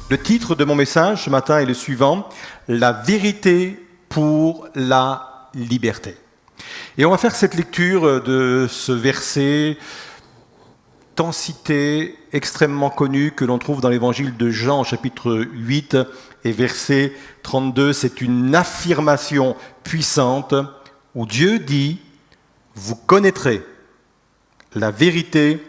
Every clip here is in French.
Le titre de mon message ce matin est le suivant, la vérité pour la liberté. Et on va faire cette lecture de ce verset tant cité, extrêmement connu, que l'on trouve dans l'évangile de Jean, chapitre 8 et verset 32. C'est une affirmation puissante où Dieu dit « Vous connaîtrez la vérité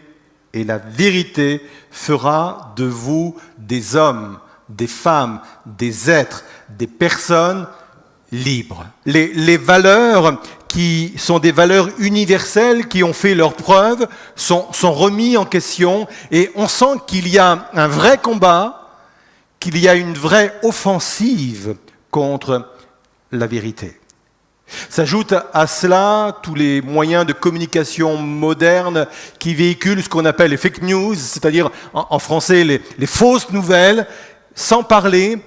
et la vérité fera de vous des hommes, des femmes, des êtres, des personnes libres. » Les valeurs qui sont des valeurs universelles, qui ont fait leurs preuves, sont remis en question et on sent qu'il y a un vrai combat, qu'il y a une vraie offensive contre la vérité. S'ajoutent à cela tous les moyens de communication modernes qui véhiculent ce qu'on appelle les fake news, c'est-à-dire en français les fausses nouvelles, sans parler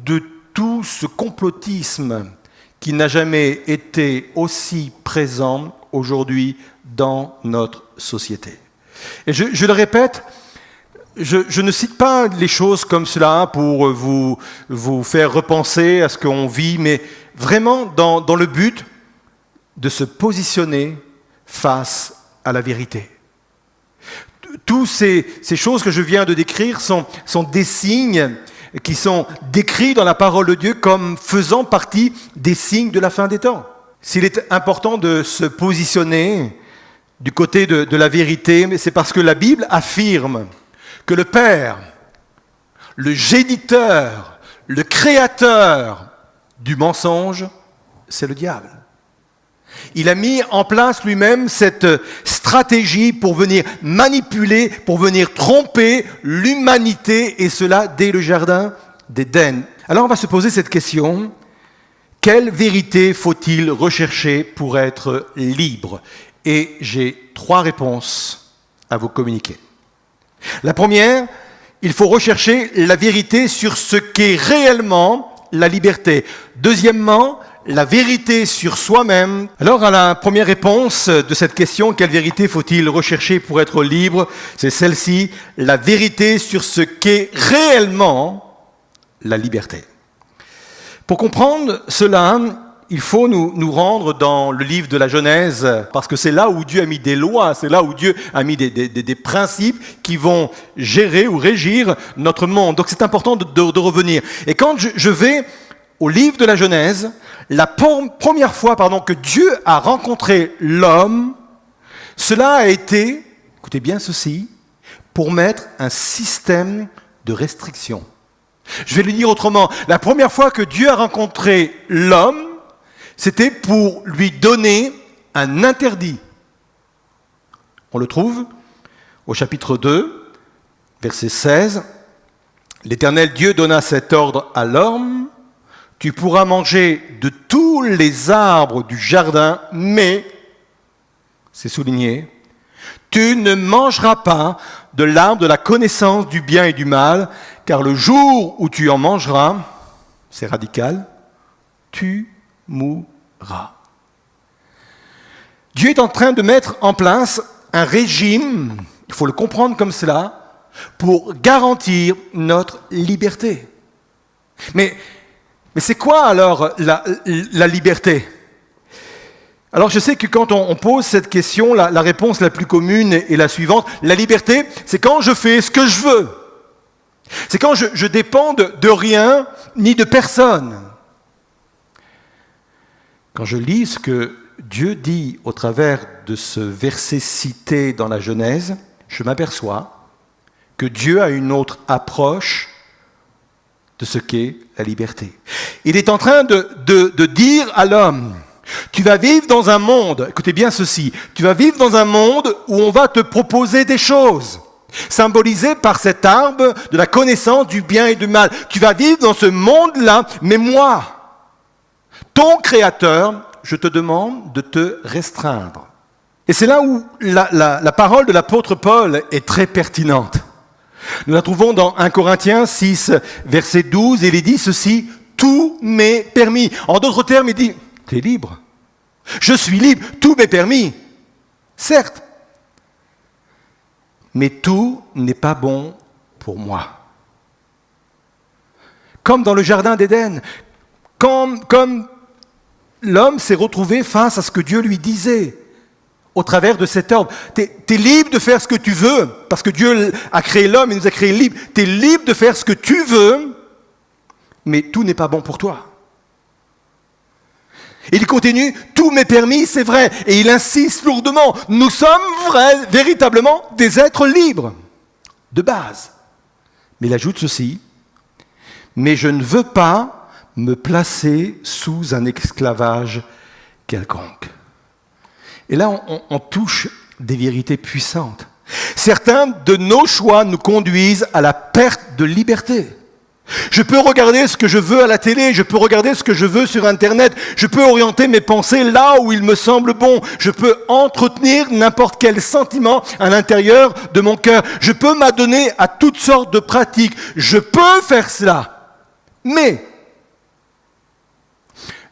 de tout ce complotisme qui n'a jamais été aussi présent aujourd'hui dans notre société. Et je le répète, je ne cite pas les choses comme cela pour vous faire repenser à ce qu'on vit, mais vraiment dans le but de se positionner face à la vérité. Toutes ces choses que je viens de décrire sont des signes qui sont décrits dans la parole de Dieu comme faisant partie des signes de la fin des temps. S'il est important de se positionner du côté de la vérité, c'est parce que la Bible affirme que le Père, le géniteur, le créateur du mensonge, c'est le diable. Il a mis en place lui-même cette stratégie pour venir manipuler, pour venir tromper l'humanité, et cela dès le jardin d'Éden. Alors on va se poser cette question, quelle vérité faut-il rechercher pour être libre? Et j'ai 3 réponses à vous communiquer. La première, il faut rechercher la vérité sur ce qu'est réellement la liberté. Deuxièmement, la vérité sur soi-même. Alors, à la première réponse de cette question, quelle vérité faut-il rechercher pour être libre? C'est celle-ci, la vérité sur ce qu'est réellement la liberté. Pour comprendre cela, il faut nous rendre dans le livre de la Genèse, parce que c'est là où Dieu a mis des lois, c'est là où Dieu a mis des principes qui vont gérer ou régir notre monde. Donc c'est important de revenir. Et quand je vais au livre de la Genèse, la première fois que Dieu a rencontré l'homme, cela a été, écoutez bien ceci, pour mettre un système de restriction. Je vais le dire autrement. La première fois que Dieu a rencontré l'homme, c'était pour lui donner un interdit. On le trouve au chapitre 2, verset 16. L'Éternel Dieu donna cet ordre à l'homme. Tu pourras manger de tous les arbres du jardin, mais, c'est souligné, tu ne mangeras pas de l'arbre de la connaissance du bien et du mal, car le jour où tu en mangeras, c'est radical, tu mourras. Dieu est en train de mettre en place un régime, il faut le comprendre comme cela, pour garantir notre liberté. Mais c'est quoi alors la liberté? Alors je sais que quand on pose cette question, la réponse la plus commune est la suivante. La liberté, c'est quand je fais ce que je veux. C'est quand je dépends de rien ni de personne. Quand je lis ce que Dieu dit au travers de ce verset cité dans la Genèse, je m'aperçois que Dieu a une autre approche de ce qu'est la liberté. Il est en train de dire à l'homme, tu vas vivre dans un monde, écoutez bien ceci, tu vas vivre dans un monde où on va te proposer des choses, symbolisées par cet arbre de la connaissance du bien et du mal. Tu vas vivre dans ce monde-là, mais moi, ton Créateur, je te demande de te restreindre. Et c'est là où la parole de l'apôtre Paul est très pertinente. Nous la trouvons dans 1 Corinthiens 6, verset 12, et il est dit ceci, « Tout m'est permis ». En d'autres termes, il dit, « Tu es libre. Je suis libre, tout m'est permis. » Certes, mais tout n'est pas bon pour moi. comme dans le jardin d'Éden, comme l'homme s'est retrouvé face à ce que Dieu lui disait au travers de cet ordre. Tu es libre de faire ce que tu veux, parce que Dieu a créé l'homme et nous a créé libre. Tu es libre de faire ce que tu veux, mais tout n'est pas bon pour toi. Il continue, tout m'est permis, c'est vrai, et il insiste lourdement, nous sommes véritablement des êtres libres, de base. Mais il ajoute ceci, mais je ne veux pas me placer sous un esclavage quelconque. Et là, on touche des vérités puissantes. Certains de nos choix nous conduisent à la perte de liberté. Je peux regarder ce que je veux à la télé, je peux regarder ce que je veux sur Internet, je peux orienter mes pensées là où il me semble bon, je peux entretenir n'importe quel sentiment à l'intérieur de mon cœur, je peux m'adonner à toutes sortes de pratiques, je peux faire cela. Mais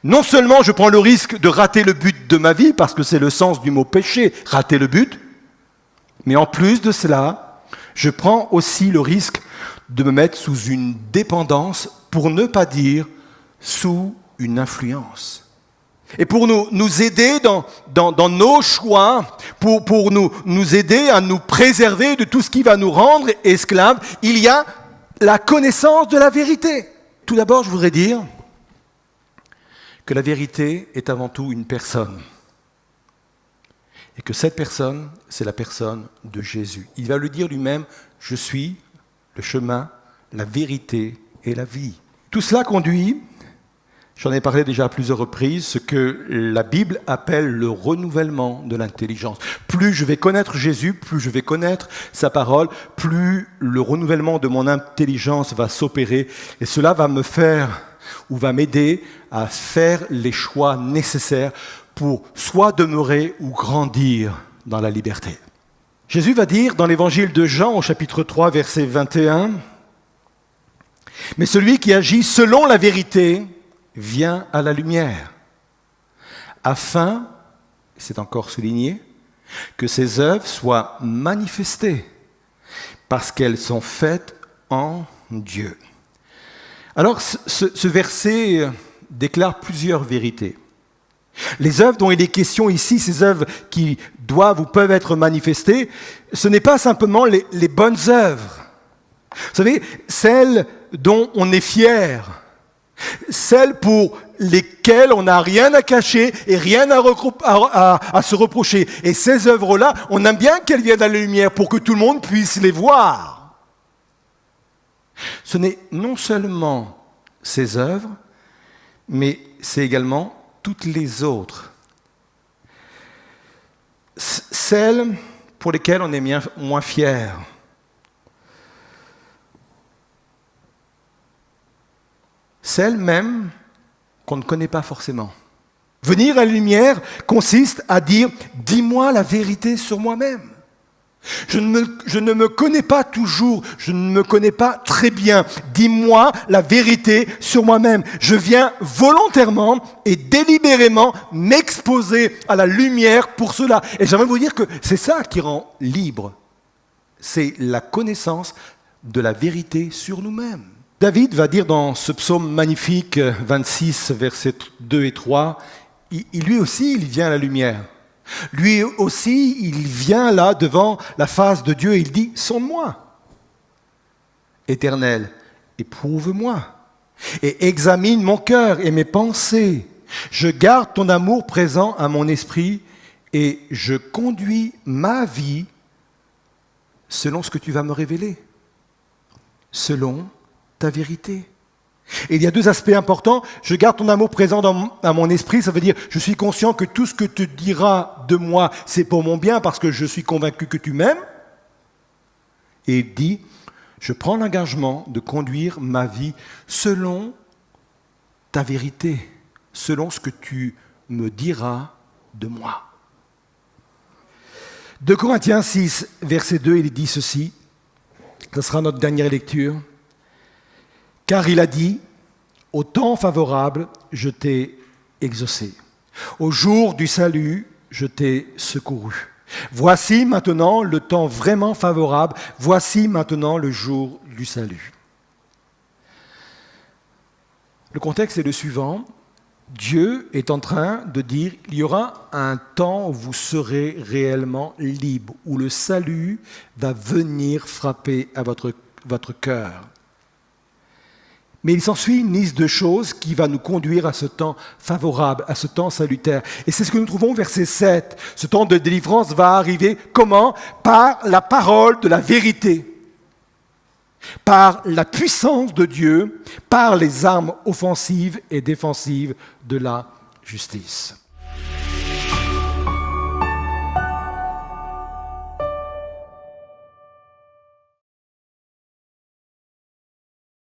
non seulement je prends le risque de rater le but de ma vie, parce que c'est le sens du mot péché, rater le but, mais en plus de cela, je prends aussi le risque de me mettre sous une dépendance, pour ne pas dire sous une influence. Et pour nous aider dans nos choix, pour nous aider à nous préserver de tout ce qui va nous rendre esclaves, il y a la connaissance de la vérité. Tout d'abord, je voudrais dire que la vérité est avant tout une personne. Et que cette personne, c'est la personne de Jésus. Il va le dire lui-même, je suis le chemin, la vérité et la vie. Tout cela conduit, j'en ai parlé déjà à plusieurs reprises, ce que la Bible appelle le renouvellement de l'intelligence. Plus je vais connaître Jésus, plus je vais connaître sa parole, plus le renouvellement de mon intelligence va s'opérer. Et cela va me faire, ou va m'aider à faire les choix nécessaires pour soit demeurer ou grandir dans la liberté. Jésus va dire dans l'évangile de Jean, au chapitre 3, verset 21, « Mais celui qui agit selon la vérité vient à la lumière, afin, c'est encore souligné, que ses œuvres soient manifestées, parce qu'elles sont faites en Dieu. » Alors, ce verset déclare plusieurs vérités. Les œuvres dont il est question ici, ces œuvres qui doivent ou peuvent être manifestées, ce n'est pas simplement les bonnes œuvres. Vous savez, celles dont on est fier, celles pour lesquelles on n'a rien à cacher et rien à se reprocher. Et ces œuvres-là, on aime bien qu'elles viennent à la lumière pour que tout le monde puisse les voir. Ce n'est non seulement ces œuvres, mais c'est également toutes les autres. Celles pour lesquelles on est moins fier. Celles même qu'on ne connaît pas forcément. Venir à la lumière consiste à dire « dis-moi la vérité sur moi-même ». Je ne me connais pas toujours, je ne me connais pas très bien. Dis-moi la vérité sur moi-même. Je viens volontairement et délibérément m'exposer à la lumière pour cela. Et j'aimerais vous dire que c'est ça qui rend libre. C'est la connaissance de la vérité sur nous-mêmes. David va dire dans ce psaume magnifique, 26, versets 2 et 3, lui aussi, il vient à la lumière. Lui aussi, il vient là devant la face de Dieu et il dit « Sonde-moi, Éternel, éprouve-moi et examine mon cœur et mes pensées. Je garde ton amour présent à mon esprit et je conduis ma vie selon ce que tu vas me révéler, selon ta vérité. » Et il y a deux aspects importants. Je garde ton amour présent à mon esprit, ça veut dire je suis conscient que tout ce que tu diras de moi, c'est pour mon bien parce que je suis convaincu que tu m'aimes. Et il dit, je prends l'engagement de conduire ma vie selon ta vérité, selon ce que tu me diras de moi. 2 Corinthiens 6, verset 2, il dit ceci, ce sera notre dernière lecture. Car il a dit, au temps favorable, je t'ai exaucé. Au jour du salut, je t'ai secouru. Voici maintenant le temps vraiment favorable. Voici maintenant le jour du salut. Le contexte est le suivant. Dieu est en train de dire, il y aura un temps où vous serez réellement libre, où le salut va venir frapper à votre cœur. Mais il s'ensuit une liste de choses qui va nous conduire à ce temps favorable, à ce temps salutaire. Et c'est ce que nous trouvons au verset 7. Ce temps de délivrance va arriver comment? Par la parole de la vérité, par la puissance de Dieu, par les armes offensives et défensives de la justice.